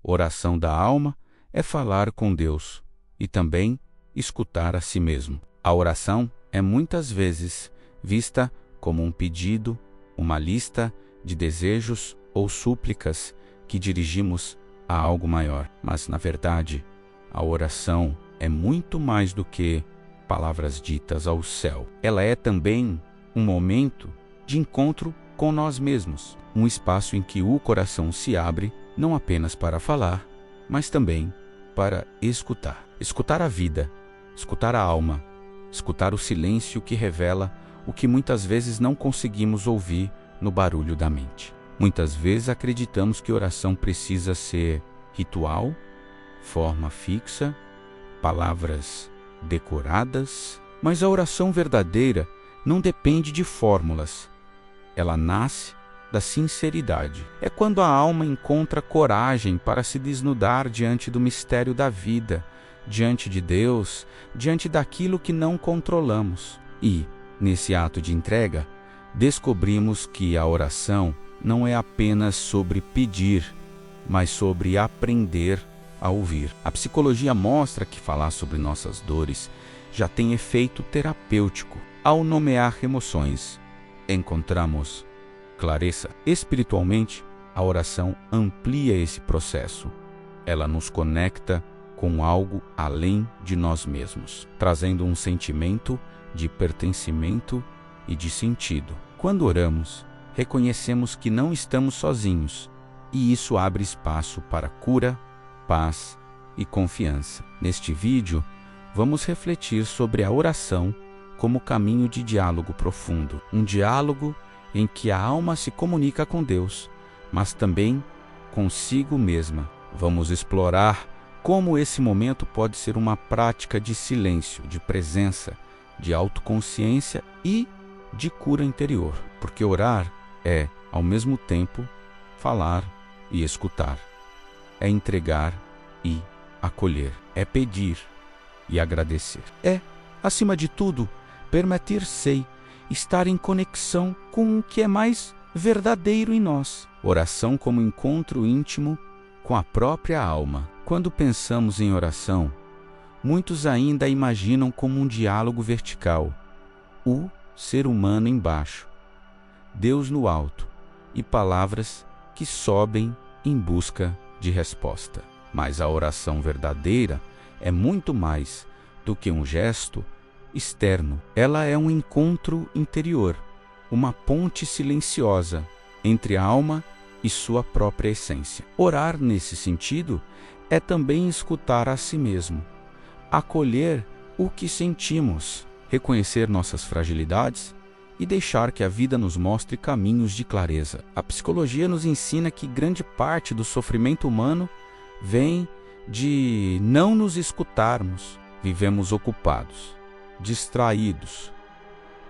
Oração da alma é falar com Deus e também escutar a si mesmo. A oração é muitas vezes vista como um pedido, uma lista de desejos ou súplicas que dirigimos a algo maior. Mas, na verdade, a oração é muito mais do que palavras ditas ao céu. Ela é também um momento de encontro com nós mesmos, um espaço em que o coração se abre não apenas para falar, mas também para escutar. Escutar a vida, escutar a alma, escutar o silêncio que revela o que muitas vezes não conseguimos ouvir no barulho da mente. Muitas vezes acreditamos que oração precisa ser ritual, forma fixa, palavras decoradas, mas a oração verdadeira não depende de fórmulas. Ela nasce da sinceridade. É quando a alma encontra coragem para se desnudar diante do mistério da vida, diante de Deus, diante daquilo que não controlamos. E, nesse ato de entrega, descobrimos que a oração não é apenas sobre pedir, mas sobre aprender a ouvir. A psicologia mostra que falar sobre nossas dores já tem efeito terapêutico. Ao nomear emoções, encontramos clareza. Espiritualmente, a oração amplia esse processo. Ela nos conecta com algo além de nós mesmos, trazendo um sentimento de pertencimento e de sentido. Quando oramos, reconhecemos que não estamos sozinhos, e isso abre espaço para cura, paz e confiança. Neste vídeo, vamos refletir sobre a oração como caminho de diálogo profundo, um diálogo em que a alma se comunica com Deus, mas também consigo mesma. Vamos explorar como esse momento pode ser uma prática de silêncio, de presença, de autoconsciência e de cura interior, porque orar é, ao mesmo tempo, falar e escutar, é entregar e acolher, é pedir e agradecer, é, acima de tudo, permitir-se estar em conexão com o que é mais verdadeiro em nós. Oração como encontro íntimo com a própria alma. Quando pensamos em oração, muitos ainda a imaginam como um diálogo vertical, o ser humano embaixo, Deus no alto, e palavras que sobem em busca de resposta. Mas a oração verdadeira é muito mais do que um gesto externo. Ela é um encontro interior, uma ponte silenciosa entre a alma e sua própria essência. Orar, nesse sentido, é também escutar a si mesmo, acolher o que sentimos, reconhecer nossas fragilidades e deixar que a vida nos mostre caminhos de clareza. A psicologia nos ensina que grande parte do sofrimento humano vem de não nos escutarmos. Vivemos ocupados, distraídos,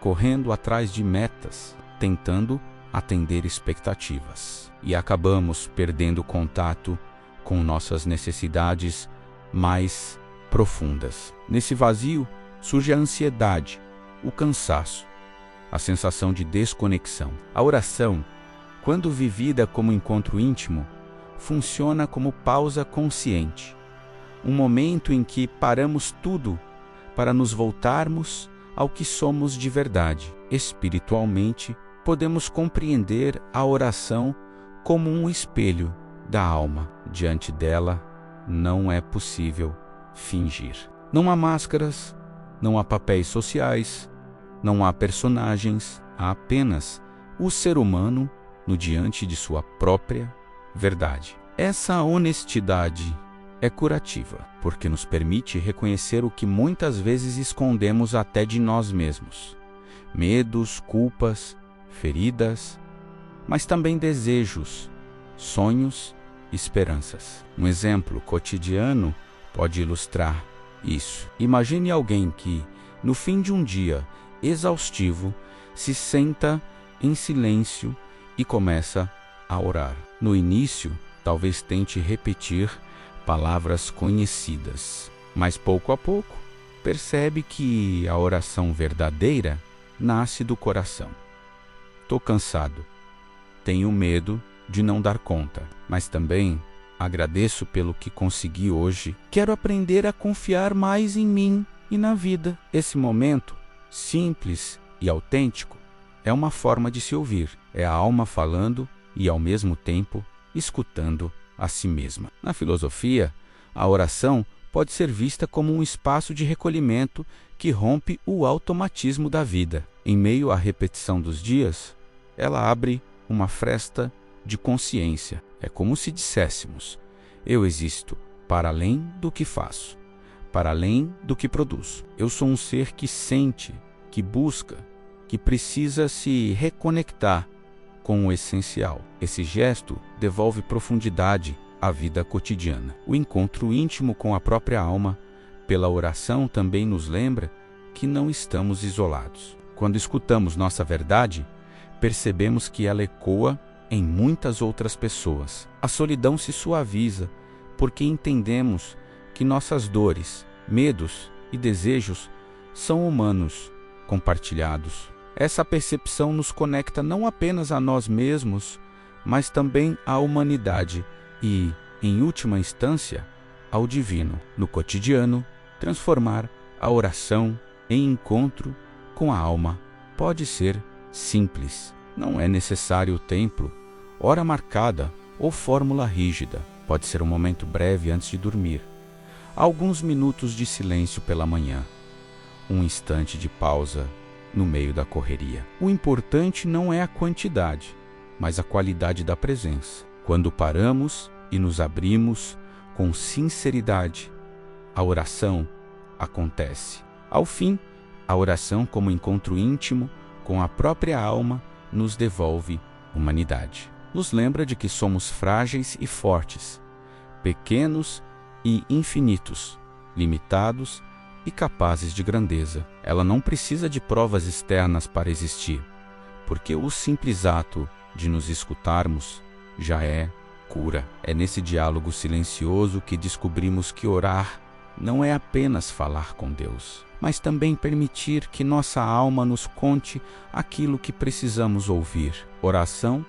correndo atrás de metas, tentando atender expectativas. E acabamos perdendo contato com nossas necessidades mais profundas. Nesse vazio surge a ansiedade, o cansaço, a sensação de desconexão. A oração, quando vivida como encontro íntimo, funciona como pausa consciente, um momento em que paramos tudo para nos voltarmos ao que somos de verdade. Espiritualmente, podemos compreender a oração como um espelho da alma. Diante dela, não é possível fingir. Não há máscaras, não há papéis sociais, não há personagens, há apenas o ser humano no diante de sua própria verdade. Essa honestidade é curativa, porque nos permite reconhecer o que muitas vezes escondemos até de nós mesmos. Medos, culpas, feridas, mas também desejos, sonhos, esperanças. Um exemplo cotidiano pode ilustrar isso. Imagine alguém que, no fim de um dia exaustivo, se senta em silêncio e começa a orar. No início, talvez tente repetir palavras conhecidas, mas pouco a pouco percebe que a oração verdadeira nasce do coração. Tô cansado, tenho medo de não dar conta, mas também Agradeço pelo que consegui hoje. Quero aprender a confiar mais em mim e na vida. Esse momento, simples e autêntico, é uma forma de se ouvir. É a alma falando e, ao mesmo tempo, escutando a si mesma. Na filosofia, a oração pode ser vista como um espaço de recolhimento que rompe o automatismo da vida. Em meio à repetição dos dias, ela abre uma fresta de consciência. É como se disséssemos: eu existo para além do que faço, para além do que produzo. Eu sou um ser que sente, que busca, que precisa se reconectar com o essencial. Esse gesto devolve profundidade à vida cotidiana. O encontro íntimo com a própria alma, pela oração, também nos lembra que não estamos isolados. Quando escutamos nossa verdade, percebemos que ela ecoa em muitas outras pessoas. A solidão se suaviza, porque entendemos que nossas dores, medos e desejos são humanos, compartilhados. Essa percepção nos conecta não apenas a nós mesmos, mas também à humanidade e, em última instância, ao divino. No cotidiano, transformar a oração em encontro com a alma pode ser simples. Não é necessário o templo, hora marcada ou fórmula rígida. Pode ser um momento breve antes de dormir, alguns minutos de silêncio pela manhã, um instante de pausa no meio da correria. O importante não é a quantidade, mas a qualidade da presença. Quando paramos e nos abrimos com sinceridade, a oração acontece. Ao fim, a oração, como encontro íntimo com a própria alma, nos devolve humanidade. Nos lembra de que somos frágeis e fortes, pequenos e infinitos, limitados e capazes de grandeza. Ela não precisa de provas externas para existir, porque o simples ato de nos escutarmos já é cura. É nesse diálogo silencioso que descobrimos que orar não é apenas falar com Deus, mas também permitir que nossa alma nos conte aquilo que precisamos ouvir. Oração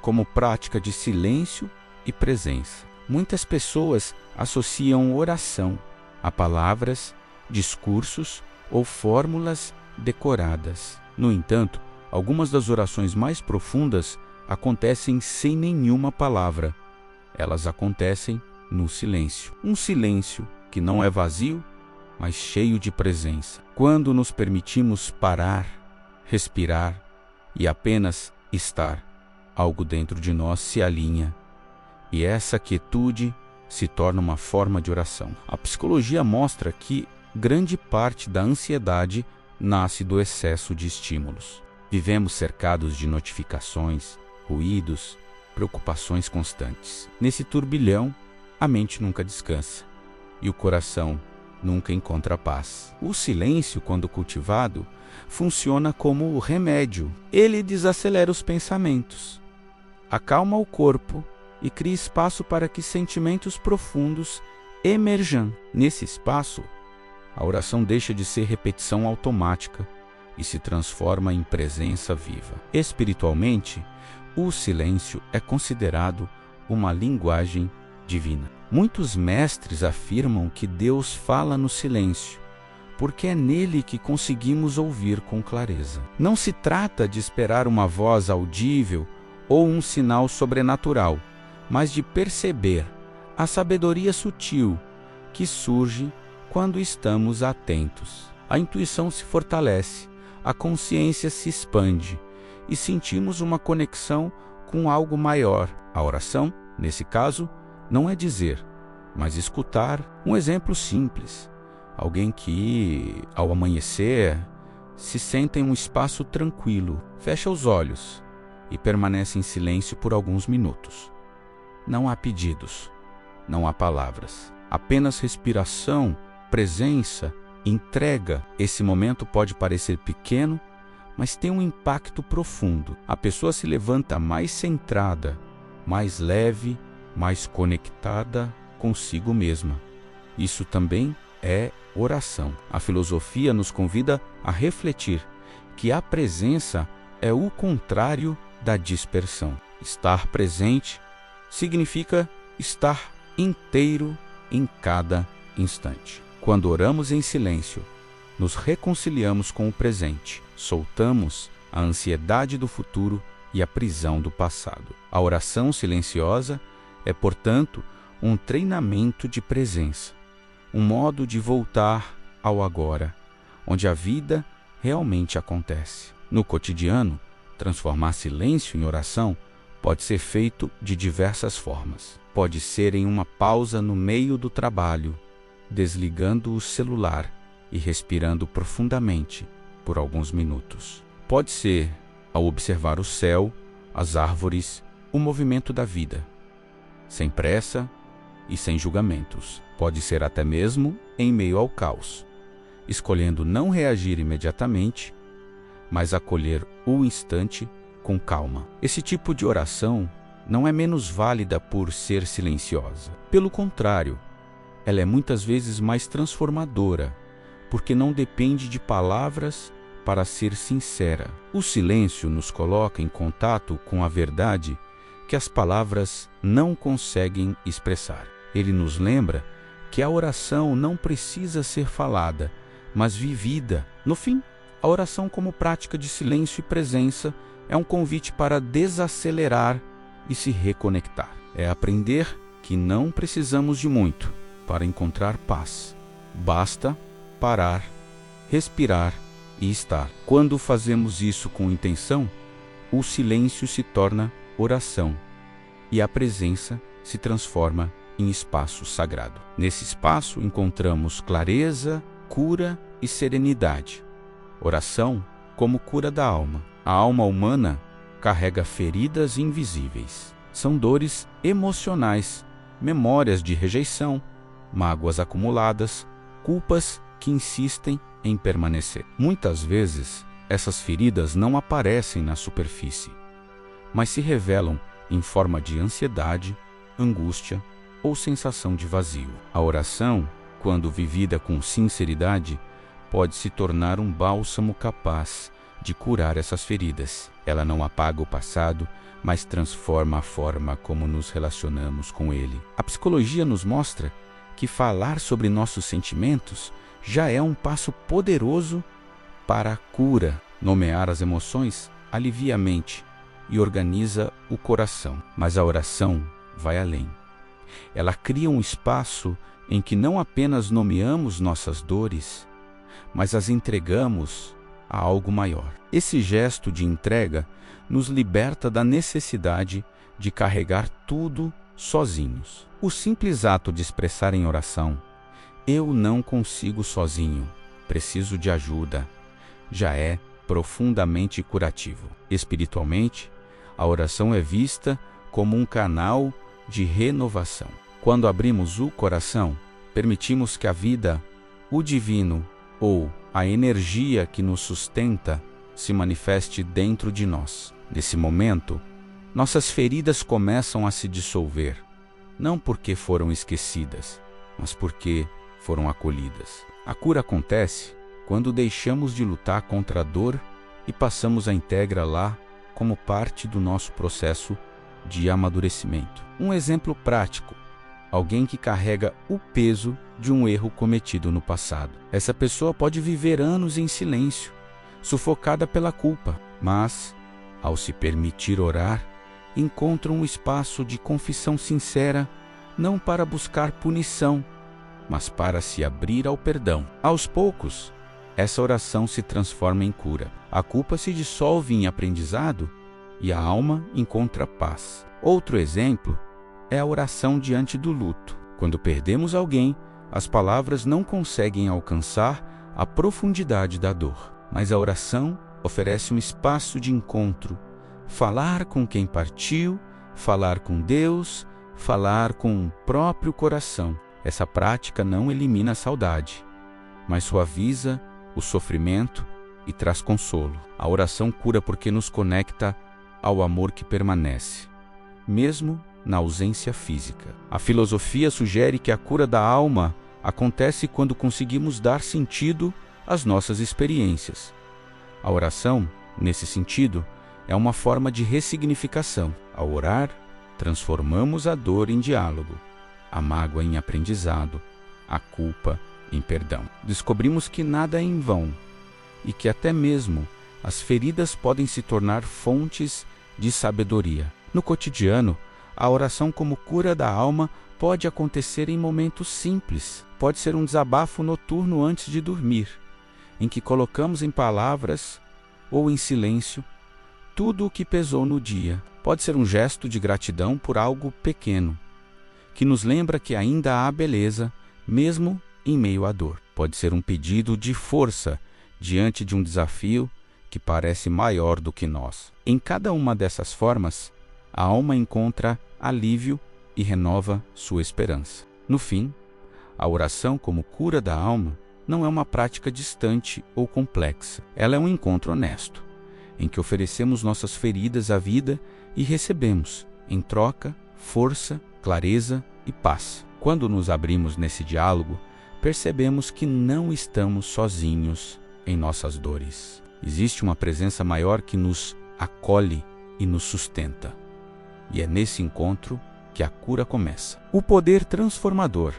como prática de silêncio e presença. Muitas pessoas associam oração a palavras, discursos ou fórmulas decoradas. No entanto, algumas das orações mais profundas acontecem sem nenhuma palavra. Elas acontecem no silêncio. Um silêncio que não é vazio, mas cheio de presença. Quando nos permitimos parar, respirar e apenas estar, algo dentro de nós se alinha, e essa quietude se torna uma forma de oração. A psicologia mostra que grande parte da ansiedade nasce do excesso de estímulos. Vivemos cercados de notificações, ruídos, preocupações constantes. Nesse turbilhão, a mente nunca descansa e o coração nunca encontra paz. O silêncio, quando cultivado, funciona como remédio. Ele desacelera os pensamentos, acalma o corpo e cria espaço para que sentimentos profundos emerjam. Nesse espaço, a oração deixa de ser repetição automática e se transforma em presença viva. Espiritualmente, o silêncio é considerado uma linguagem divina. Muitos mestres afirmam que Deus fala no silêncio, porque é nele que conseguimos ouvir com clareza. Não se trata de esperar uma voz audível ou um sinal sobrenatural, mas de perceber a sabedoria sutil que surge quando estamos atentos. A intuição se fortalece, a consciência se expande e sentimos uma conexão com algo maior. A oração, nesse caso, não é dizer, mas escutar. Um exemplo simples: alguém que, ao amanhecer, se senta em um espaço tranquilo, fecha os olhos e permanece em silêncio por alguns minutos. Não há pedidos, não há palavras, apenas respiração, presença, entrega. Esse momento pode parecer pequeno, mas tem um impacto profundo. A pessoa se levanta mais centrada, mais leve, mais conectada consigo mesma. Isso também é oração. A filosofia nos convida a refletir que a presença é o contrário da dispersão. Estar presente significa estar inteiro em cada instante. Quando oramos em silêncio, nos reconciliamos com o presente, soltamos a ansiedade do futuro e a prisão do passado. A oração silenciosa é, portanto, um treinamento de presença, um modo de voltar ao agora, onde a vida realmente acontece. No cotidiano, transformar silêncio em oração pode ser feito de diversas formas. Pode ser em uma pausa no meio do trabalho, desligando o celular e respirando profundamente por alguns minutos. Pode ser ao observar o céu, as árvores, o movimento da vida, sem pressa e sem julgamentos. Pode ser até mesmo em meio ao caos, escolhendo não reagir imediatamente, mas acolher o instante com calma. Esse tipo de oração não é menos válida por ser silenciosa. Pelo contrário, ela é muitas vezes mais transformadora, porque não depende de palavras para ser sincera. O silêncio nos coloca em contato com a verdade que as palavras não conseguem expressar. Ele nos lembra que a oração não precisa ser falada, mas vivida. No fim, a oração como prática de silêncio e presença é um convite para desacelerar e se reconectar. É aprender que não precisamos de muito para encontrar paz. Basta parar, respirar e estar. Quando fazemos isso com intenção, o silêncio se torna oração e a presença se transforma em espaço sagrado. Nesse espaço encontramos clareza, cura e serenidade. Oração como cura da alma. A alma humana carrega feridas invisíveis. São dores emocionais, memórias de rejeição, mágoas acumuladas, culpas que insistem em permanecer. Muitas vezes, essas feridas não aparecem na superfície, mas se revelam em forma de ansiedade, angústia ou sensação de vazio. A oração, quando vivida com sinceridade, pode se tornar um bálsamo capaz de curar essas feridas. Ela não apaga o passado, mas transforma a forma como nos relacionamos com ele. A psicologia nos mostra que falar sobre nossos sentimentos já é um passo poderoso para a cura. Nomear as emoções alivia a mente e organiza o coração. Mas a oração vai além. Ela cria um espaço em que não apenas nomeamos nossas dores, mas as entregamos a algo maior. Esse gesto de entrega nos liberta da necessidade de carregar tudo sozinhos. O simples ato de expressar em oração: "Eu não consigo sozinho, preciso de ajuda", já é profundamente curativo. Espiritualmente, a oração é vista como um canal de renovação. Quando abrimos o coração, permitimos que a vida, o divino ou a energia que nos sustenta se manifeste dentro de nós. Nesse momento, nossas feridas começam a se dissolver, não porque foram esquecidas, mas porque foram acolhidas. A cura acontece quando deixamos de lutar contra a dor e passamos a integrá-la como parte do nosso processo de amadurecimento. Um exemplo prático: alguém que carrega o peso de um erro cometido no passado. Essa pessoa pode viver anos em silêncio, sufocada pela culpa, mas, ao se permitir orar, encontra um espaço de confissão sincera, não para buscar punição, mas para se abrir ao perdão. Aos poucos, essa oração se transforma em cura. A culpa se dissolve em aprendizado e a alma encontra paz. Outro exemplo é a oração diante do luto. Quando perdemos alguém, as palavras não conseguem alcançar a profundidade da dor, mas a oração oferece um espaço de encontro. Falar com quem partiu, falar com Deus, falar com o próprio coração. Essa prática não elimina a saudade, mas suaviza o sofrimento e traz consolo. A oração cura porque nos conecta ao amor que permanece, mesmo na ausência física. A filosofia sugere que a cura da alma acontece quando conseguimos dar sentido às nossas experiências. A oração, nesse sentido, é uma forma de ressignificação. Ao orar, transformamos a dor em diálogo, a mágoa em aprendizado, a culpa em perdão. Descobrimos que nada é em vão e que até mesmo as feridas podem se tornar fontes de sabedoria. No cotidiano, a oração como cura da alma pode acontecer em momentos simples. Pode ser um desabafo noturno antes de dormir, em que colocamos em palavras ou em silêncio tudo o que pesou no dia. Pode ser um gesto de gratidão por algo pequeno, que nos lembra que ainda há beleza, mesmo em meio à dor. Pode ser um pedido de força diante de um desafio que parece maior do que nós. Em cada uma dessas formas, a alma encontra alívio e renova sua esperança. No fim, a oração como cura da alma não é uma prática distante ou complexa. Ela é um encontro honesto, em que oferecemos nossas feridas à vida e recebemos, em troca, força, clareza e paz. Quando nos abrimos nesse diálogo, percebemos que não estamos sozinhos em nossas dores. Existe uma presença maior que nos acolhe e nos sustenta. E é nesse encontro que a cura começa. O poder transformador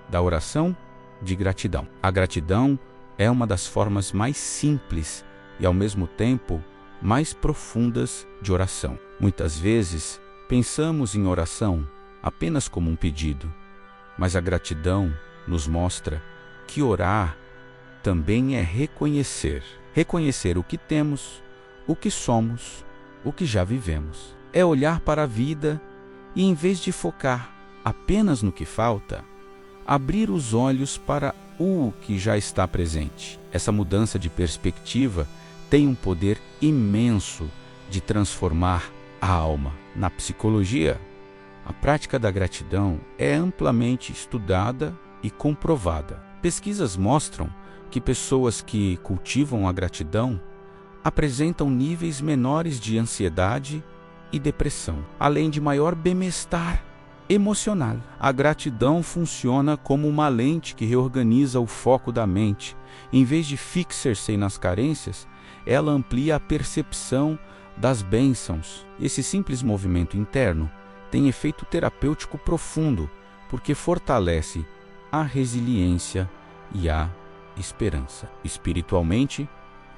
da oração de gratidão. A gratidão é uma das formas mais simples e, ao mesmo tempo, mais profundas de oração. Muitas vezes, pensamos em oração apenas como um pedido, mas a gratidão nos mostra que orar também é reconhecer o que temos, o que somos, o que já vivemos. É olhar para a vida e, em vez de focar apenas no que falta, abrir os olhos para o que já está presente. Essa mudança de perspectiva tem um poder imenso de transformar a alma. Na psicologia, a prática da gratidão é amplamente estudada e comprovada. Pesquisas mostram que pessoas que cultivam a gratidão apresentam níveis menores de ansiedade e depressão, além de maior bem-estar emocional. A gratidão funciona como uma lente que reorganiza o foco da mente. Em vez de fixar-se nas carências, ela amplia a percepção das bênçãos. Esse simples movimento interno tem efeito terapêutico profundo, porque fortalece a resiliência e a esperança. Espiritualmente,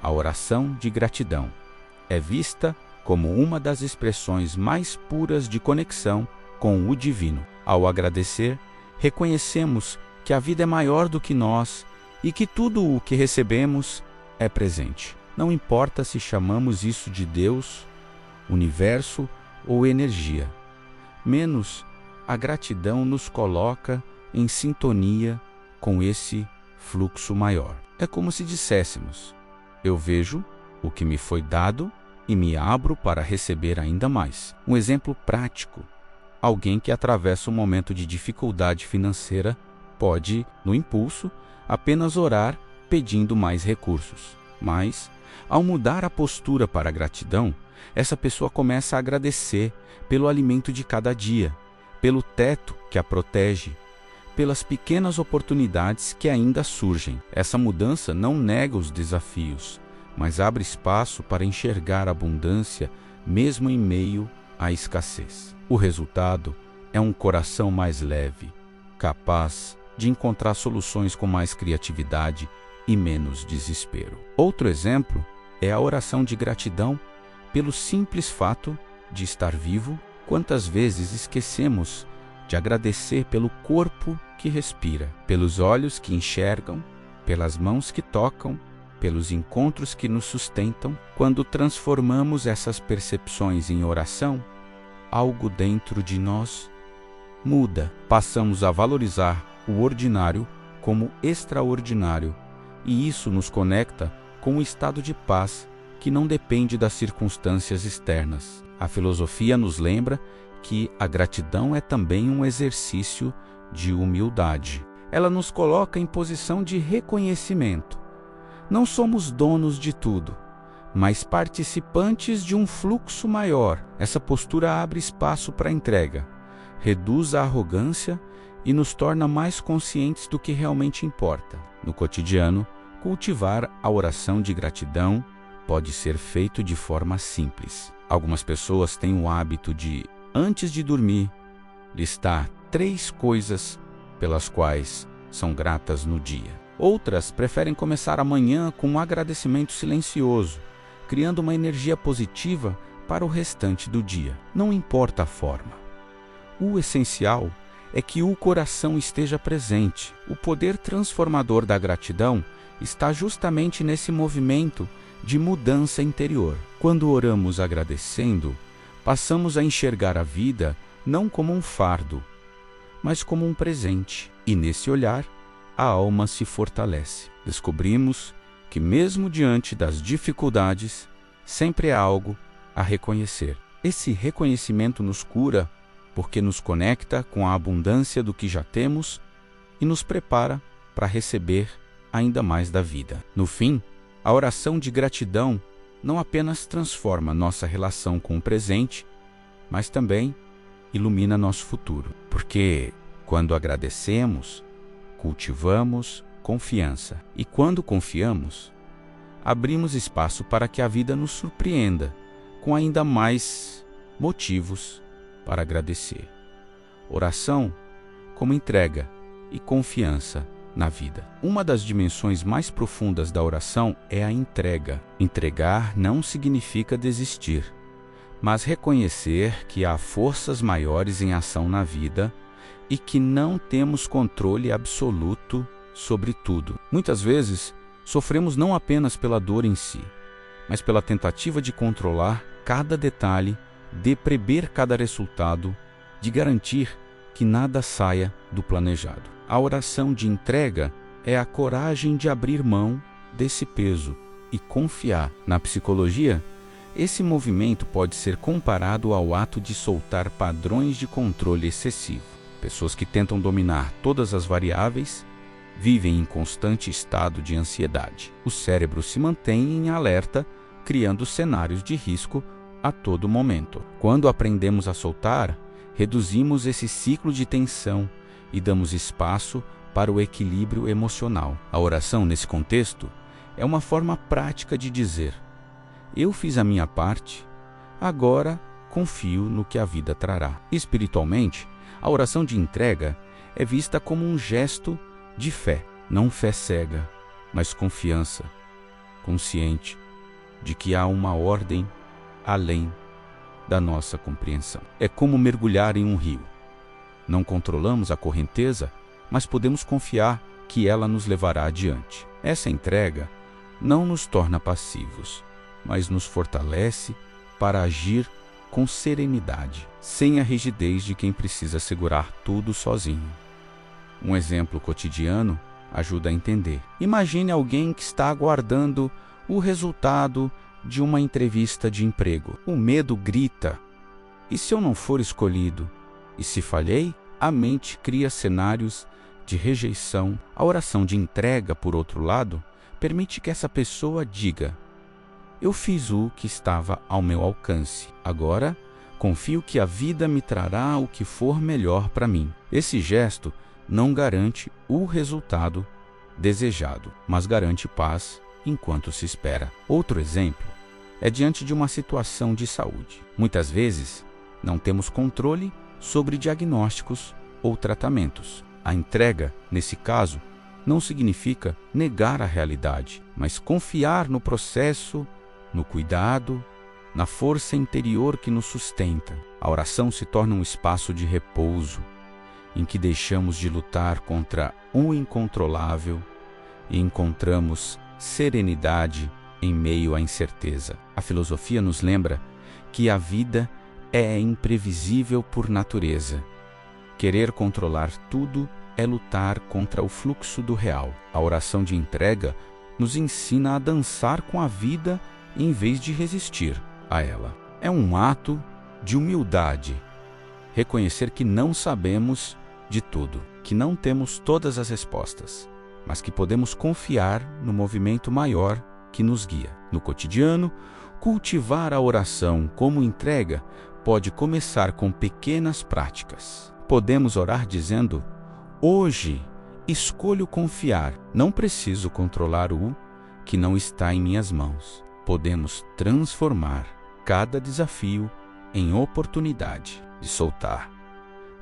a oração de gratidão é vista como uma das expressões mais puras de conexão com o divino. Ao agradecer, reconhecemos que a vida é maior do que nós e que tudo o que recebemos é presente. Não importa se chamamos isso de Deus, universo ou energia. Menos a gratidão nos coloca em sintonia com esse fluxo maior. É como se disséssemos: eu vejo o que me foi dado e me abro para receber ainda mais. Um exemplo prático: alguém que atravessa um momento de dificuldade financeira pode, no impulso, apenas orar pedindo mais recursos. Mas, ao mudar a postura para a gratidão, essa pessoa começa a agradecer pelo alimento de cada dia, pelo teto que a protege, pelas pequenas oportunidades que ainda surgem. Essa mudança não nega os desafios, mas abre espaço para enxergar a abundância mesmo em meio à escassez. O resultado é um coração mais leve, capaz de encontrar soluções com mais criatividade e menos desespero. Outro exemplo é a oração de gratidão pelo simples fato de estar vivo. Quantas vezes esquecemos de agradecer pelo corpo que respira, pelos olhos que enxergam, pelas mãos que tocam, pelos encontros que nos sustentam? Quando transformamos essas percepções em oração, algo dentro de nós muda. Passamos a valorizar o ordinário como extraordinário, e isso nos conecta com um estado de paz que não depende das circunstâncias externas. A filosofia nos lembra que a gratidão é também um exercício de humildade. Ela nos coloca em posição de reconhecimento. Não somos donos de tudo, mas participantes de um fluxo maior. Essa postura abre espaço para a entrega, reduz a arrogância e nos torna mais conscientes do que realmente importa. No cotidiano, cultivar a oração de gratidão pode ser feito de forma simples. Algumas pessoas têm o hábito de, antes de dormir, listar 3 coisas pelas quais são gratas no dia. Outras preferem começar a manhã com um agradecimento silencioso, criando uma energia positiva para o restante do dia. Não importa a forma. O essencial é que o coração esteja presente. O poder transformador da gratidão está justamente nesse movimento de mudança interior. Quando oramos agradecendo, passamos a enxergar a vida não como um fardo, mas como um presente. E nesse olhar, a alma se fortalece. Descobrimos que mesmo diante das dificuldades, sempre há algo a reconhecer. Esse reconhecimento nos cura porque nos conecta com a abundância do que já temos e nos prepara para receber ainda mais da vida. No fim, a oração de gratidão não apenas transforma nossa relação com o presente, mas também ilumina nosso futuro. Porque quando agradecemos, cultivamos confiança. E quando confiamos, abrimos espaço para que a vida nos surpreenda com ainda mais motivos para agradecer. Oração como entrega e confiança na vida. Uma das dimensões mais profundas da oração é a entrega. Entregar não significa desistir, mas reconhecer que há forças maiores em ação na vida e que não temos controle absoluto sobre tudo. Muitas vezes, sofremos não apenas pela dor em si, mas pela tentativa de controlar cada detalhe, de prever cada resultado, de garantir que nada saia do planejado. A oração de entrega é a coragem de abrir mão desse peso e confiar. Na psicologia, esse movimento pode ser comparado ao ato de soltar padrões de controle excessivo. Pessoas que tentam dominar todas as variáveis vivem em constante estado de ansiedade. O cérebro se mantém em alerta, criando cenários de risco a todo momento. Quando aprendemos a soltar, reduzimos esse ciclo de tensão e damos espaço para o equilíbrio emocional. A oração, nesse contexto, é uma forma prática de dizer: eu fiz a minha parte, agora confio no que a vida trará. Espiritualmente, a oração de entrega é vista como um gesto de fé, não fé cega, mas confiança, consciente de que há uma ordem além da nossa compreensão. É como mergulhar em um rio. Não controlamos a correnteza, mas podemos confiar que ela nos levará adiante. Essa entrega não nos torna passivos, mas nos fortalece para agir com serenidade, sem a rigidez de quem precisa segurar tudo sozinho. Um exemplo cotidiano ajuda a entender. Imagine alguém que está aguardando o resultado de uma entrevista de emprego. O medo grita: e se eu não for escolhido? E se falhei? A mente cria cenários de rejeição. A oração de entrega, por outro lado, permite que essa pessoa diga: eu fiz o que estava ao meu alcance. Agora, confio que a vida me trará o que for melhor para mim. Esse gesto não garante o resultado desejado, mas garante paz enquanto se espera. Outro exemplo é diante de uma situação de saúde. Muitas vezes, não temos controle sobre diagnósticos ou tratamentos. A entrega, nesse caso, não significa negar a realidade, mas confiar no processo, no cuidado, na força interior que nos sustenta. A oração se torna um espaço de repouso, em que deixamos de lutar contra o incontrolável e encontramos serenidade em meio à incerteza. A filosofia nos lembra que a vida é imprevisível por natureza. Querer controlar tudo é lutar contra o fluxo do real. A oração de entrega nos ensina a dançar com a vida em vez de resistir a ela. É um ato de humildade, reconhecer que não sabemos de tudo, que não temos todas as respostas, mas que podemos confiar no movimento maior que nos guia. No cotidiano, cultivar a oração como entrega pode começar com pequenas práticas. Podemos orar dizendo: hoje escolho confiar, não preciso controlar o que não está em minhas mãos. Podemos transformar cada desafio em oportunidade de soltar,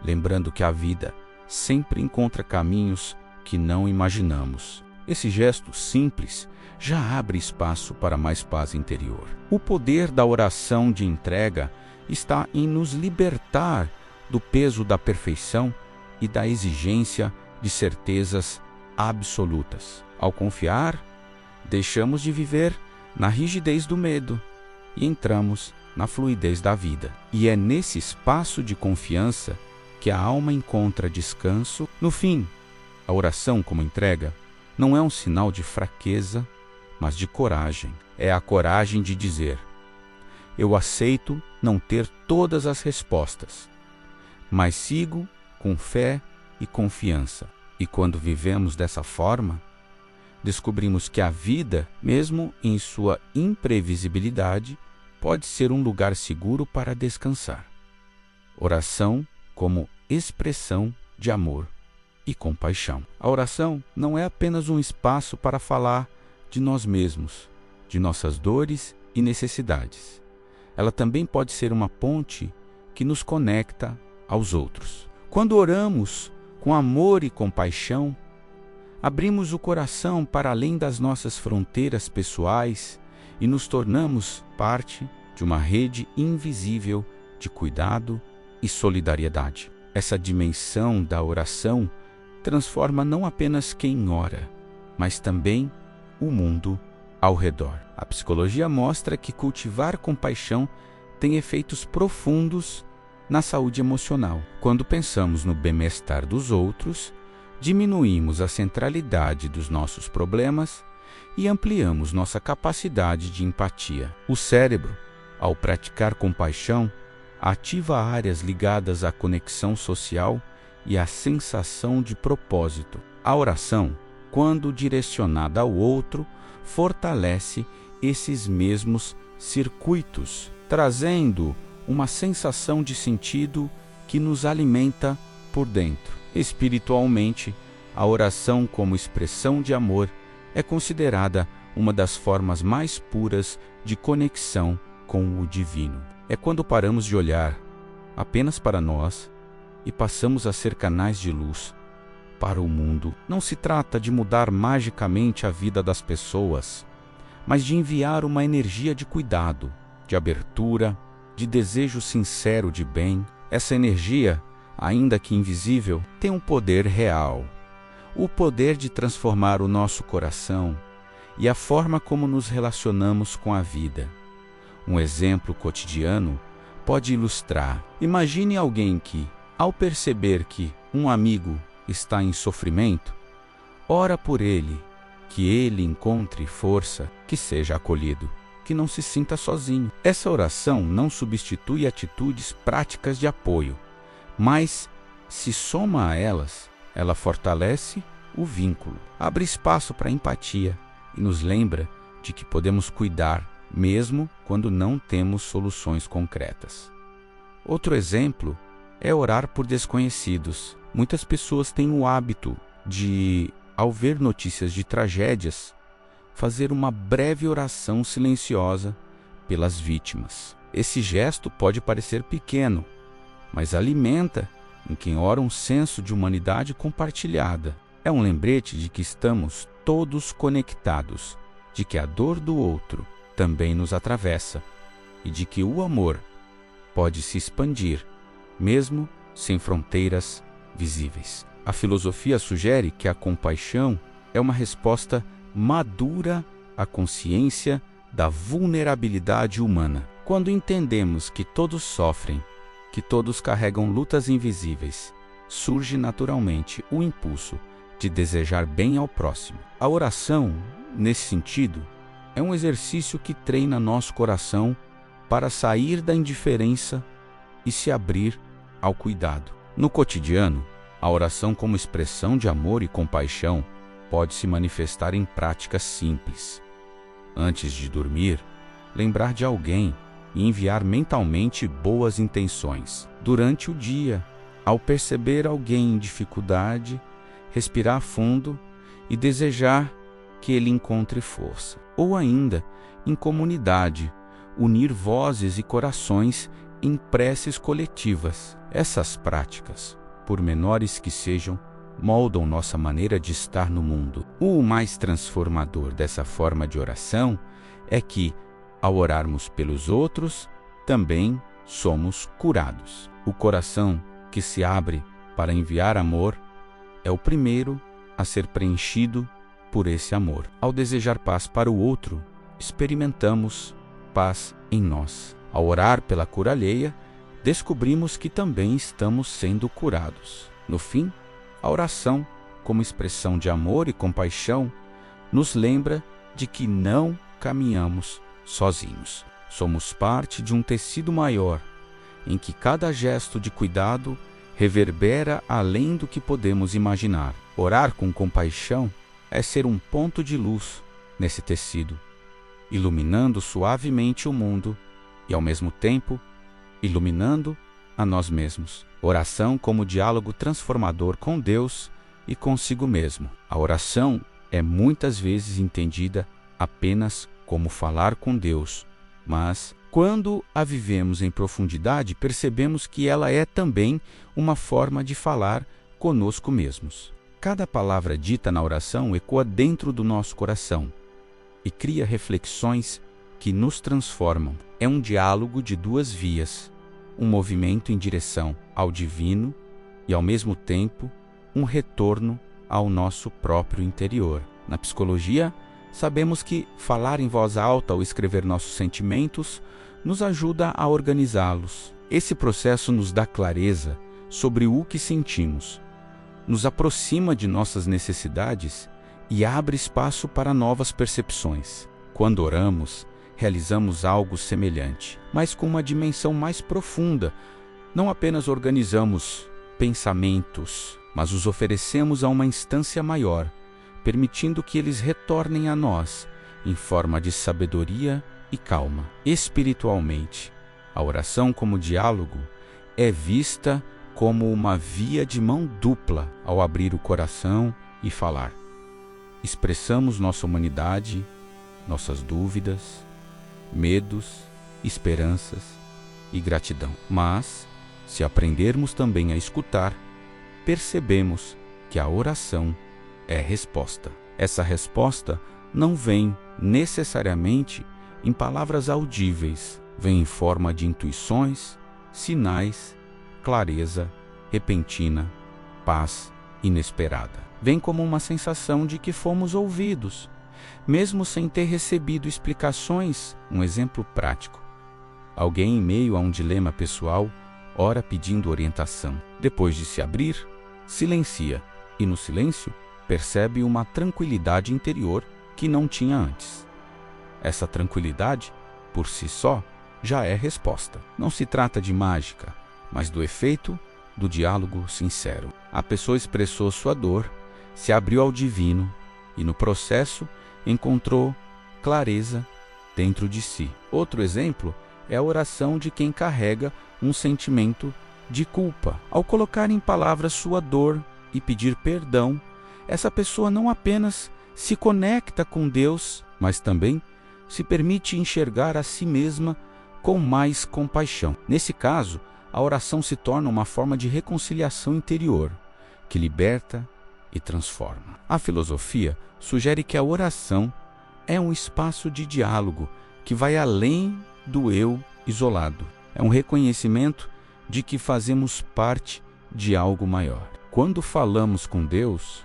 lembrando que a vida sempre encontra caminhos que não imaginamos. Esse gesto simples já abre espaço para mais paz interior. O poder da oração de entrega está em nos libertar do peso da perfeição e da exigência de certezas absolutas. Ao confiar, deixamos de viver na rigidez do medo e entramos na fluidez da vida. E é nesse espaço de confiança que a alma encontra descanso. No fim, a oração como entrega não é um sinal de fraqueza, mas de coragem. É a coragem de dizer: eu aceito não ter todas as respostas, mas sigo com fé e confiança. E quando vivemos dessa forma, descobrimos que a vida, mesmo em sua imprevisibilidade, pode ser um lugar seguro para descansar. Oração como expressão de amor e compaixão. A oração não é apenas um espaço para falar de nós mesmos, de nossas dores e necessidades. Ela também pode ser uma ponte que nos conecta aos outros. Quando oramos com amor e compaixão, abrimos o coração para além das nossas fronteiras pessoais e nos tornamos parte de uma rede invisível de cuidado e solidariedade. Essa dimensão da oração transforma não apenas quem ora, mas também o mundo ao redor. A psicologia mostra que cultivar compaixão tem efeitos profundos na saúde emocional. Quando pensamos no bem-estar dos outros, diminuímos a centralidade dos nossos problemas e ampliamos nossa capacidade de empatia. O cérebro, ao praticar compaixão, ativa áreas ligadas à conexão social e à sensação de propósito. A oração, quando direcionada ao outro, fortalece esses mesmos circuitos, trazendo uma sensação de sentido que nos alimenta por dentro. Espiritualmente, a oração como expressão de amor é considerada uma das formas mais puras de conexão com o divino. É quando paramos de olhar apenas para nós e passamos a ser canais de luz para o mundo. Não se trata de mudar magicamente a vida das pessoas, mas de enviar uma energia de cuidado, de abertura, de desejo sincero de bem. Essa energia, ainda que invisível, tem um poder real, o poder de transformar o nosso coração e a forma como nos relacionamos com a vida. Um exemplo cotidiano pode ilustrar. Imagine alguém que, ao perceber que um amigo está em sofrimento, ora por ele, que ele encontre força, que seja acolhido, que não se sinta sozinho. Essa oração não substitui atitudes práticas de apoio, mas se soma a elas, ela fortalece o vínculo, abre espaço para empatia e nos lembra de que podemos cuidar mesmo quando não temos soluções concretas. Outro exemplo é orar por desconhecidos. Muitas pessoas têm o hábito de, ao ver notícias de tragédias, fazer uma breve oração silenciosa pelas vítimas. Esse gesto pode parecer pequeno, mas alimenta em quem ora um senso de humanidade compartilhada. É um lembrete de que estamos todos conectados, de que a dor do outro também nos atravessa e de que o amor pode se expandir, mesmo sem fronteiras visíveis. A filosofia sugere que a compaixão é uma resposta madura à consciência da vulnerabilidade humana. Quando entendemos que todos sofrem, que todos carregam lutas invisíveis, surge naturalmente o impulso de desejar bem ao próximo. A oração, nesse sentido, é um exercício que treina nosso coração para sair da indiferença e se abrir ao cuidado. No cotidiano, a oração como expressão de amor e compaixão pode se manifestar em práticas simples. Antes de dormir, lembrar de alguém e enviar mentalmente boas intenções. Durante o dia, ao perceber alguém em dificuldade, respirar fundo e desejar que ele encontre força. Ou ainda, em comunidade, unir vozes e corações em preces coletivas. Essas práticas, por menores que sejam, moldam nossa maneira de estar no mundo. O mais transformador dessa forma de oração é que, ao orarmos pelos outros, também somos curados. O coração que se abre para enviar amor é o primeiro a ser preenchido por esse amor. Ao desejar paz para o outro, experimentamos paz em nós. Ao orar pela cura alheia, descobrimos que também estamos sendo curados. No fim, a oração, como expressão de amor e compaixão, nos lembra de que não caminhamos sozinhos. Somos parte de um tecido maior, em que cada gesto de cuidado reverbera além do que podemos imaginar. Orar com compaixão é ser um ponto de luz nesse tecido, iluminando suavemente o mundo e, ao mesmo tempo, iluminando a nós mesmos. Oração como diálogo transformador com Deus e consigo mesmo. A oração é muitas vezes entendida apenas como falar com Deus, mas quando a vivemos em profundidade, percebemos que ela é também uma forma de falar conosco mesmos. Cada palavra dita na oração ecoa dentro do nosso coração e cria reflexões que nos transformam. É um diálogo de duas vias, um movimento em direção ao divino e, ao mesmo tempo, um retorno ao nosso próprio interior. Na psicologia, sabemos que falar em voz alta ou escrever nossos sentimentos nos ajuda a organizá-los. Esse processo nos dá clareza sobre o que sentimos, nos aproxima de nossas necessidades e abre espaço para novas percepções. Quando oramos, realizamos algo semelhante, mas com uma dimensão mais profunda. Não apenas organizamos pensamentos, mas os oferecemos a uma instância maior, permitindo que eles retornem a nós em forma de sabedoria e calma. Espiritualmente, a oração como diálogo é vista como uma via de mão dupla ao abrir o coração e falar. Expressamos nossa humanidade, nossas dúvidas, medos, esperanças e gratidão. Mas, se aprendermos também a escutar, percebemos que a oração é resposta. Essa resposta não vem necessariamente em palavras audíveis, vem em forma de intuições, sinais, clareza repentina, paz inesperada. Vem como uma sensação de que fomos ouvidos, mesmo sem ter recebido explicações. Um exemplo prático: alguém em meio a um dilema pessoal ora pedindo orientação. Depois de se abrir, silencia e, no silêncio, percebe uma tranquilidade interior que não tinha antes. Essa tranquilidade, por si só, já é resposta. Não se trata de mágica, mas do efeito do diálogo sincero. A pessoa expressou sua dor, se abriu ao divino e, no processo, encontrou clareza dentro de si. Outro exemplo é a oração de quem carrega um sentimento de culpa. Ao colocar em palavras sua dor e pedir perdão, essa pessoa não apenas se conecta com Deus, mas também se permite enxergar a si mesma com mais compaixão. Nesse caso, a oração se torna uma forma de reconciliação interior, que liberta e transforma. A filosofia sugere que a oração é um espaço de diálogo que vai além do eu isolado. É um reconhecimento de que fazemos parte de algo maior. Quando falamos com Deus,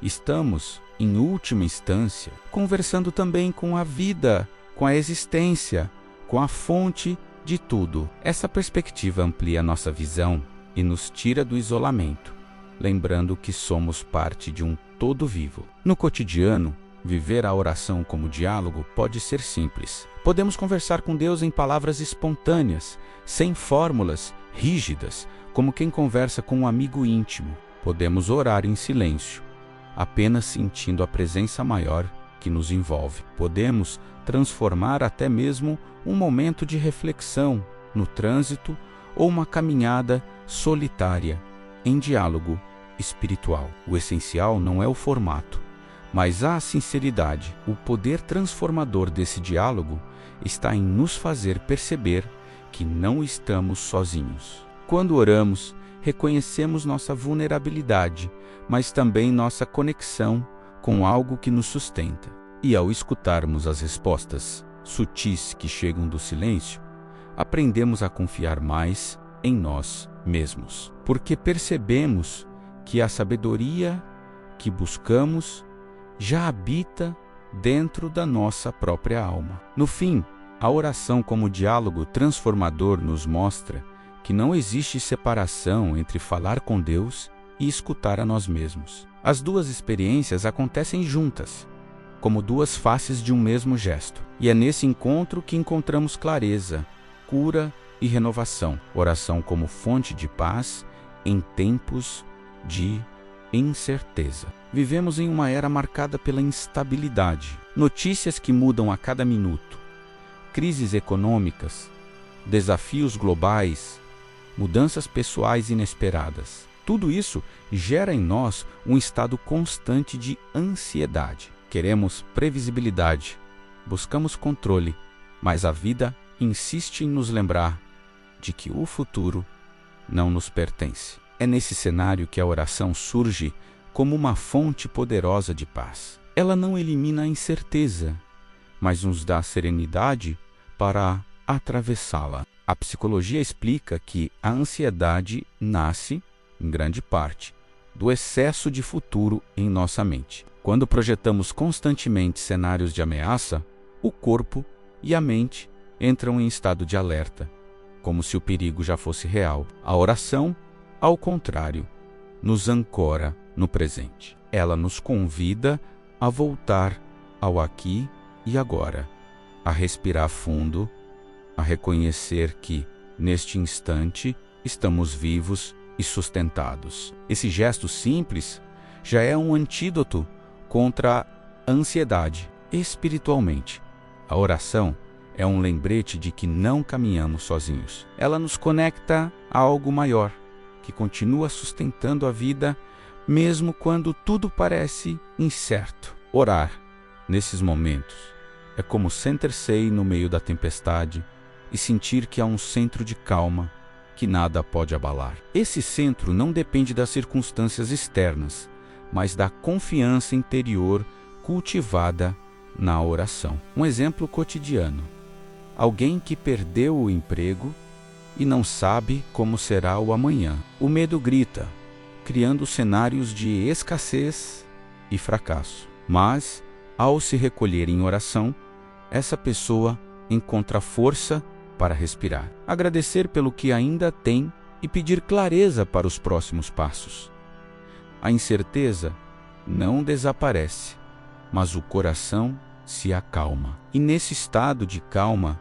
estamos, em última instância, conversando também com a vida, com a existência, com a fonte de tudo. Essa perspectiva amplia nossa visão e nos tira do isolamento, lembrando que somos parte de um todo vivo. No cotidiano, viver a oração como diálogo pode ser simples. Podemos conversar com Deus em palavras espontâneas, sem fórmulas rígidas, como quem conversa com um amigo íntimo. Podemos orar em silêncio, apenas sentindo a presença maior que nos envolve. Podemos transformar até mesmo um momento de reflexão no trânsito ou uma caminhada solitária em diálogo espiritual. O essencial não é o formato, mas a sinceridade. O poder transformador desse diálogo está em nos fazer perceber que não estamos sozinhos. Quando oramos, reconhecemos nossa vulnerabilidade, mas também nossa conexão com algo que nos sustenta. E ao escutarmos as respostas sutis que chegam do silêncio, aprendemos a confiar mais em nós mesmos, porque percebemos que a sabedoria que buscamos já habita dentro da nossa própria alma. No fim, a oração como diálogo transformador nos mostra que não existe separação entre falar com Deus e escutar a nós mesmos. As duas experiências acontecem juntas, como duas faces de um mesmo gesto. E é nesse encontro que encontramos clareza, cura e renovação. Oração como fonte de paz em tempos de incerteza. Vivemos em uma era marcada pela instabilidade. Notícias que mudam a cada minuto. Crises econômicas, desafios globais, mudanças pessoais inesperadas. Tudo isso gera em nós um estado constante de ansiedade. Queremos previsibilidade, buscamos controle, mas a vida insiste em nos lembrar de que o futuro não nos pertence. É nesse cenário que a oração surge como uma fonte poderosa de paz. Ela não elimina a incerteza, mas nos dá serenidade para atravessá-la. A psicologia explica que a ansiedade nasce, em grande parte, do excesso de futuro em nossa mente. Quando projetamos constantemente cenários de ameaça, o corpo e a mente entram em estado de alerta, como se o perigo já fosse real. A oração, ao contrário, nos ancora no presente. Ela nos convida a voltar ao aqui e agora, a respirar fundo, a reconhecer que, neste instante, estamos vivos e sustentados. Esse gesto simples já é um antídoto contra a ansiedade. Espiritualmente, a oração é um lembrete de que não caminhamos sozinhos. Ela nos conecta a algo maior, que continua sustentando a vida, mesmo quando tudo parece incerto. Orar, nesses momentos, é como sentir-se no meio da tempestade e sentir que há um centro de calma que nada pode abalar. Esse centro não depende das circunstâncias externas, mas da confiança interior cultivada na oração. Um exemplo cotidiano. Alguém que perdeu o emprego e não sabe como será o amanhã. O medo grita, criando cenários de escassez e fracasso. Mas, ao se recolher em oração, essa pessoa encontra força para respirar, agradecer pelo que ainda tem e pedir clareza para os próximos passos. A incerteza não desaparece, mas o coração se acalma. E nesse estado de calma,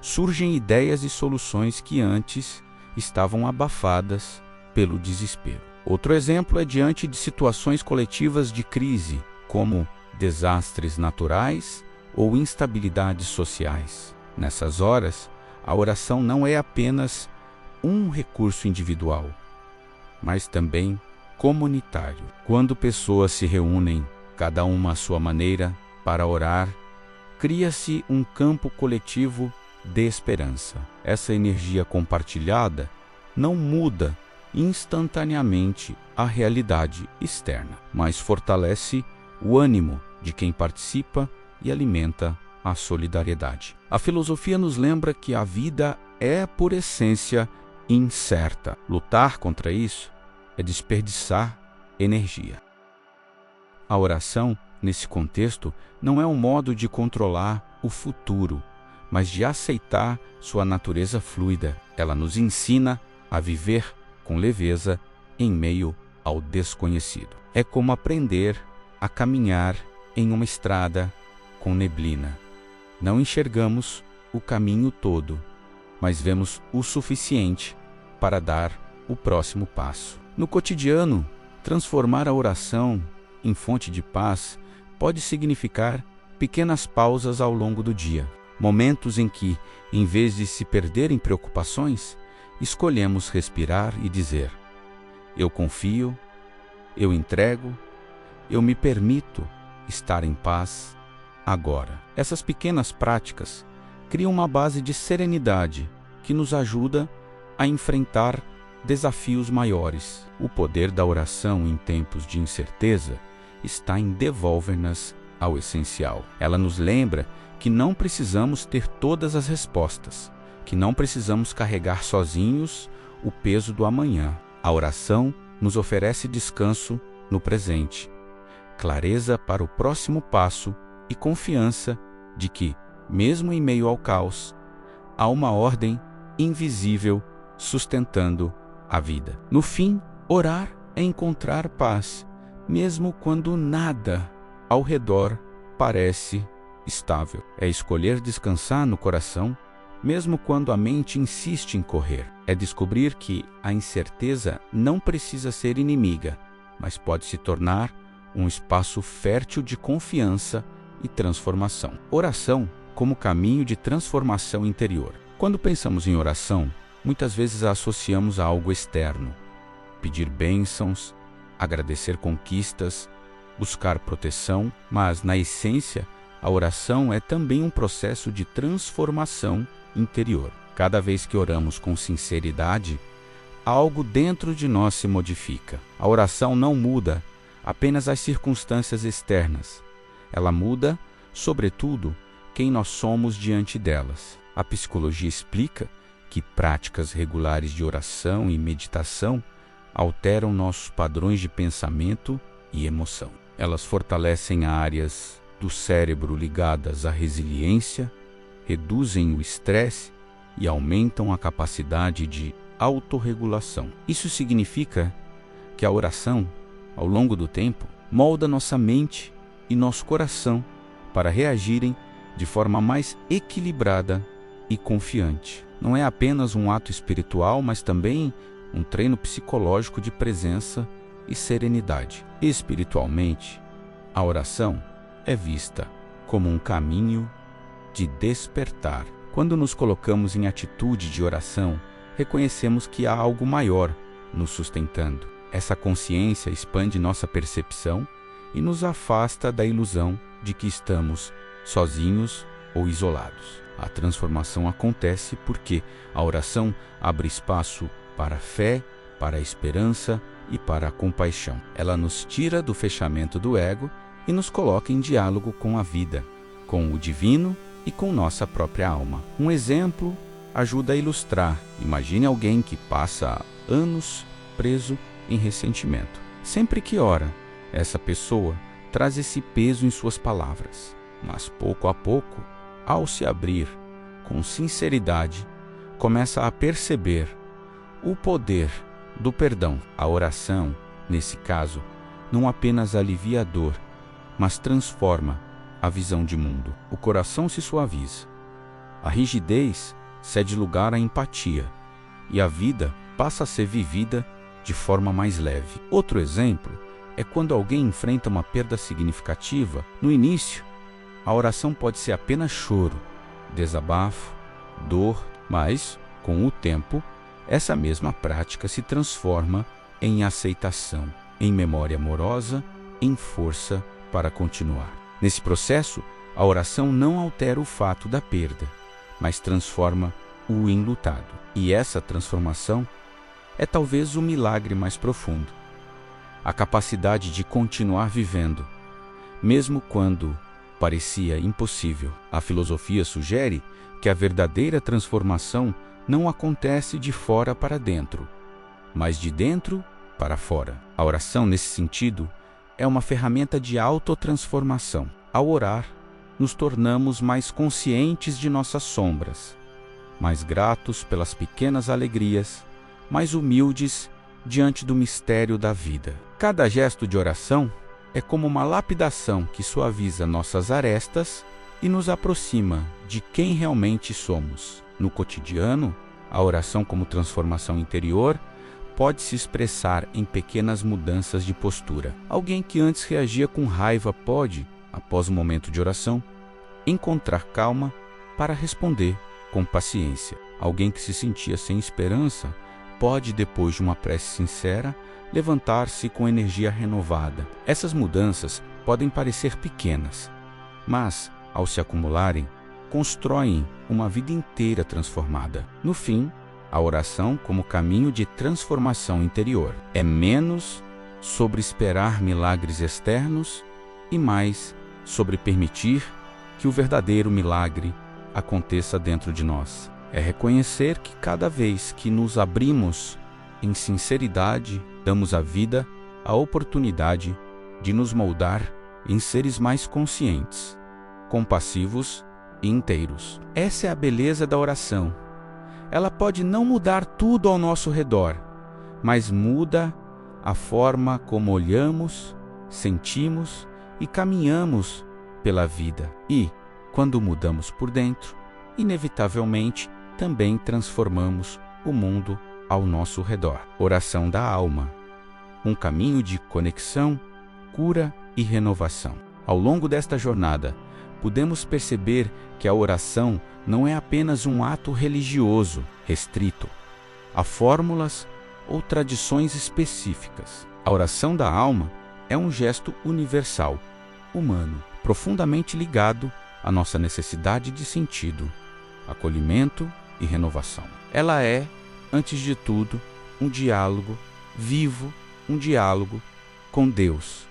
surgem ideias e soluções que antes estavam abafadas pelo desespero. Outro exemplo é diante de situações coletivas de crise, como desastres naturais ou instabilidades sociais. Nessas horas, a oração não é apenas um recurso individual, mas também comunitário. Quando pessoas se reúnem, cada uma à sua maneira, para orar, cria-se um campo coletivo de esperança. Essa energia compartilhada não muda instantaneamente a realidade externa, mas fortalece o ânimo de quem participa e alimenta a solidariedade. A filosofia nos lembra que a vida é, por essência, incerta. Lutar contra isso é desperdiçar energia. A oração, nesse contexto, não é um modo de controlar o futuro, mas de aceitar sua natureza fluida. Ela nos ensina a viver com leveza em meio ao desconhecido. É como aprender a caminhar em uma estrada com neblina. Não enxergamos o caminho todo, mas vemos o suficiente para dar o próximo passo. No cotidiano, transformar a oração em fonte de paz pode significar pequenas pausas ao longo do dia. Momentos em que, em vez de se perder em preocupações, escolhemos respirar e dizer: eu confio, eu entrego, eu me permito estar em paz agora. Essas pequenas práticas criam uma base de serenidade que nos ajuda a enfrentar desafios maiores. O poder da oração em tempos de incerteza está em devolver-nos ao essencial. Ela nos lembra que não precisamos ter todas as respostas, que não precisamos carregar sozinhos o peso do amanhã. A oração nos oferece descanso no presente, clareza para o próximo passo e confiança de que, mesmo em meio ao caos, há uma ordem invisível sustentando a vida. No fim, orar é encontrar paz, mesmo quando nada ao redor parece estável. É escolher descansar no coração, mesmo quando a mente insiste em correr. É descobrir que a incerteza não precisa ser inimiga, mas pode se tornar um espaço fértil de confiança e transformação. Oração como caminho de transformação interior. Quando pensamos em oração, muitas vezes a associamos a algo externo. Pedir bênçãos, agradecer conquistas, buscar proteção, mas, na essência, a oração é também um processo de transformação interior. Cada vez que oramos com sinceridade, algo dentro de nós se modifica. A oração não muda apenas as circunstâncias externas. Ela muda, sobretudo, quem nós somos diante delas. A psicologia explica que práticas regulares de oração e meditação alteram nossos padrões de pensamento e emoção. Elas fortalecem áreas do cérebro ligadas à resiliência, reduzem o estresse e aumentam a capacidade de autorregulação. Isso significa que a oração, ao longo do tempo, molda nossa mente e nosso coração para reagirem de forma mais equilibrada e confiante. Não é apenas um ato espiritual, mas também um treino psicológico de presença e serenidade. Espiritualmente, a oração é vista como um caminho de despertar. Quando nos colocamos em atitude de oração, reconhecemos que há algo maior nos sustentando. Essa consciência expande nossa percepção e nos afasta da ilusão de que estamos sozinhos ou isolados. A transformação acontece porque a oração abre espaço para a fé, para a esperança e para a compaixão. Ela nos tira do fechamento do ego e nos coloca em diálogo com a vida, com o divino e com nossa própria alma. Um exemplo ajuda a ilustrar. Imagine alguém que passa anos preso em ressentimento. Sempre que ora, essa pessoa traz esse peso em suas palavras, mas pouco a pouco, ao se abrir com sinceridade, começa a perceber o poder do perdão. A oração, nesse caso, não apenas alivia a dor, mas transforma a visão de mundo. O coração se suaviza, a rigidez cede lugar à empatia e a vida passa a ser vivida de forma mais leve. Outro exemplo é quando alguém enfrenta uma perda significativa. No início, a oração pode ser apenas choro, desabafo, dor, mas, com o tempo, essa mesma prática se transforma em aceitação, em memória amorosa, em força para continuar. Nesse processo, a oração não altera o fato da perda, mas transforma o enlutado. E essa transformação é talvez o milagre mais profundo. A capacidade de continuar vivendo, mesmo quando parecia impossível. A filosofia sugere que a verdadeira transformação não acontece de fora para dentro, mas de dentro para fora. A oração, nesse sentido, é uma ferramenta de autotransformação. Ao orar, nos tornamos mais conscientes de nossas sombras, mais gratos pelas pequenas alegrias, mais humildes diante do mistério da vida. Cada gesto de oração é como uma lapidação que suaviza nossas arestas e nos aproxima de quem realmente somos. No cotidiano, a oração como transformação interior pode se expressar em pequenas mudanças de postura. Alguém que antes reagia com raiva pode, após um momento de oração, encontrar calma para responder com paciência. Alguém que se sentia sem esperança pode, depois de uma prece sincera, levantar-se com energia renovada. Essas mudanças podem parecer pequenas, mas, ao se acumularem, constroem uma vida inteira transformada. No fim, a oração, como caminho de transformação interior, é menos sobre esperar milagres externos e mais sobre permitir que o verdadeiro milagre aconteça dentro de nós. É reconhecer que cada vez que nos abrimos em sinceridade, damos à vida a oportunidade de nos moldar em seres mais conscientes, compassivos e inteiros. Essa é a beleza da oração. Ela pode não mudar tudo ao nosso redor, mas muda a forma como olhamos, sentimos e caminhamos pela vida. E, quando mudamos por dentro, inevitavelmente também transformamos o mundo ao nosso redor. Oração da alma, um caminho de conexão, cura e renovação. Ao longo desta jornada, podemos perceber que a oração não é apenas um ato religioso restrito a fórmulas ou tradições específicas. A oração da alma é um gesto universal, humano, profundamente ligado à nossa necessidade de sentido, acolhimento e renovação. Ela é, antes de tudo, um diálogo vivo, um diálogo com Deus,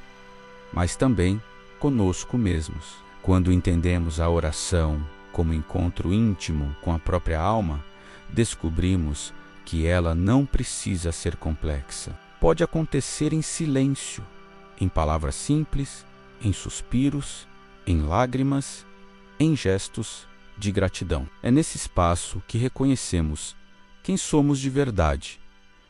mas também conosco mesmos. Quando entendemos a oração como encontro íntimo com a própria alma, descobrimos que ela não precisa ser complexa. Pode acontecer em silêncio, em palavras simples, em suspiros, em lágrimas, em gestos de gratidão. É nesse espaço que reconhecemos quem somos de verdade,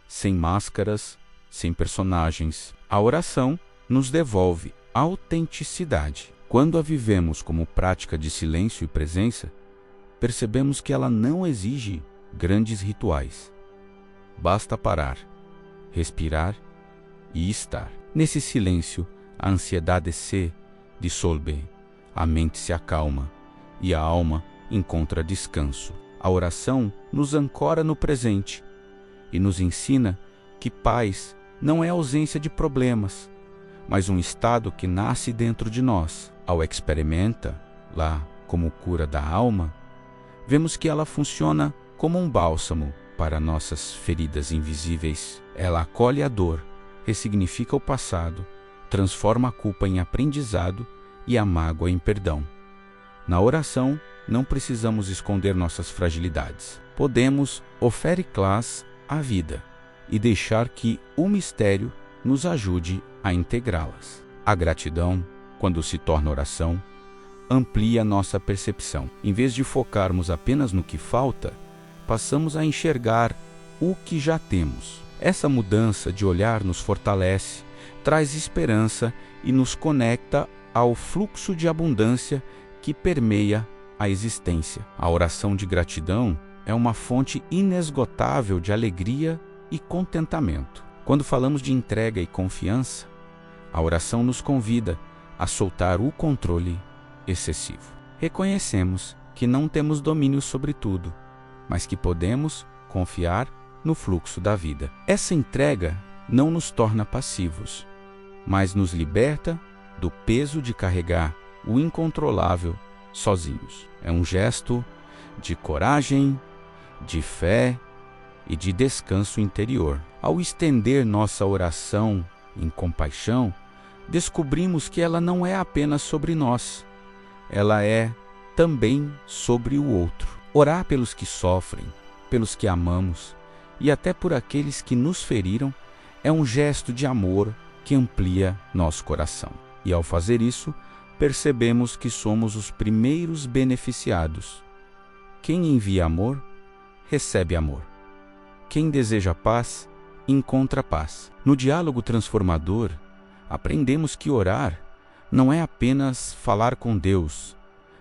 sem máscaras, sem personagens. A oração nos devolve autenticidade. Quando a vivemos como prática de silêncio e presença, percebemos que ela não exige grandes rituais. Basta parar, respirar e estar. Nesse silêncio, a ansiedade se dissolve, a mente se acalma e a alma encontra descanso. A oração nos ancora no presente e nos ensina que paz não é ausência de problemas, mas um estado que nasce dentro de nós. Ao experimenta lá como cura da alma, vemos que ela funciona como um bálsamo para nossas feridas invisíveis. Ela acolhe a dor, ressignifica o passado, transforma a culpa em aprendizado e a mágoa em perdão. Na oração, não precisamos esconder nossas fragilidades. Podemos oferir-las à vida e deixar que o mistério nos ajude a integrá-las. A gratidão, quando se torna oração, amplia nossa percepção. Em vez de focarmos apenas no que falta, passamos a enxergar o que já temos. Essa mudança de olhar nos fortalece, traz esperança e nos conecta ao fluxo de abundância que permeia a existência. A oração de gratidão é uma fonte inesgotável de alegria e contentamento. Quando falamos de entrega e confiança, a oração nos convida a soltar o controle excessivo. Reconhecemos que não temos domínio sobre tudo, mas que podemos confiar no fluxo da vida. Essa entrega não nos torna passivos, mas nos liberta do peso de carregar o incontrolável sozinhos. É um gesto de coragem, de fé e de descanso interior. Ao estender nossa oração em compaixão, descobrimos que ela não é apenas sobre nós, ela é também sobre o outro. Orar pelos que sofrem, pelos que amamos e até por aqueles que nos feriram é um gesto de amor que amplia nosso coração. E ao fazer isso, percebemos que somos os primeiros beneficiados. Quem envia amor, recebe amor. Quem deseja paz, encontra paz. No diálogo transformador, aprendemos que orar não é apenas falar com Deus,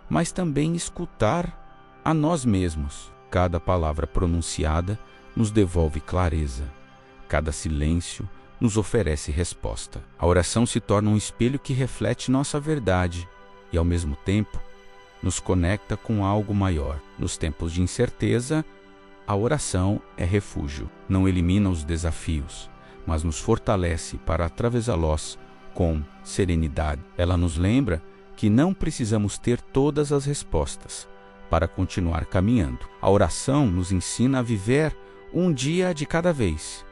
mas também escutar a nós mesmos. Cada palavra pronunciada nos devolve clareza. Cada silêncio nos oferece resposta. A oração se torna um espelho que reflete nossa verdade e, ao mesmo tempo, nos conecta com algo maior. Nos tempos de incerteza, a oração é refúgio. Não elimina os desafios, mas nos fortalece para atravessá-los com serenidade. Ela nos lembra que não precisamos ter todas as respostas, para continuar caminhando. A oração nos ensina a viver um dia de cada vez,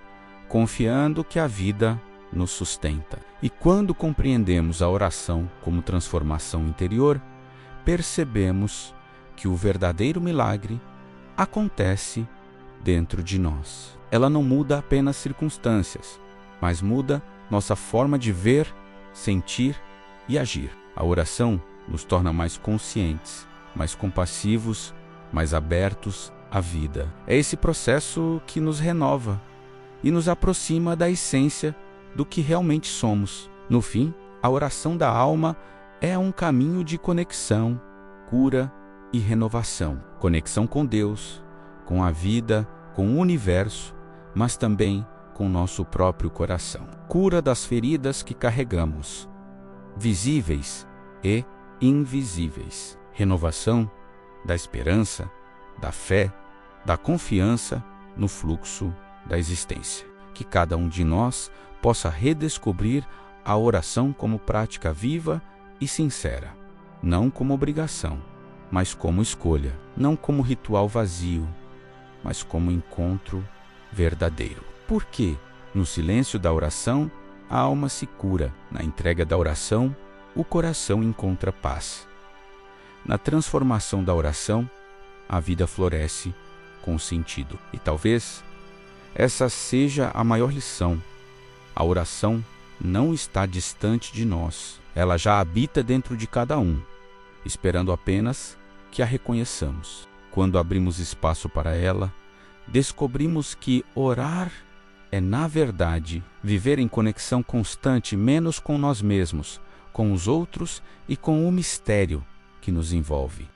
confiando que a vida nos sustenta. E quando compreendemos a oração como transformação interior, percebemos que o verdadeiro milagre acontece dentro de nós. Ela não muda apenas circunstâncias, mas muda nossa forma de ver, sentir e agir. A oração nos torna mais conscientes, mais compassivos, mais abertos à vida. É esse processo que nos renova e nos aproxima da essência do que realmente somos. No fim, a oração da alma é um caminho de conexão, cura e renovação. Conexão com Deus, com a vida, com o universo, mas também com nosso próprio coração. Cura das feridas que carregamos, visíveis e invisíveis. Renovação da esperança, da fé, da confiança no fluxo da existência. Que cada um de nós possa redescobrir a oração como prática viva e sincera, não como obrigação, mas como escolha, não como ritual vazio, mas como encontro verdadeiro. Porque no silêncio da oração, a alma se cura. Na entrega da oração, o coração encontra paz. Na transformação da oração, a vida floresce com sentido. E talvez essa seja a maior lição. A oração não está distante de nós. Ela já habita dentro de cada um, esperando apenas que a reconheçamos. Quando abrimos espaço para ela, descobrimos que orar é, na verdade, viver em conexão constante menos com nós mesmos, com os outros e com o mistério que nos envolve.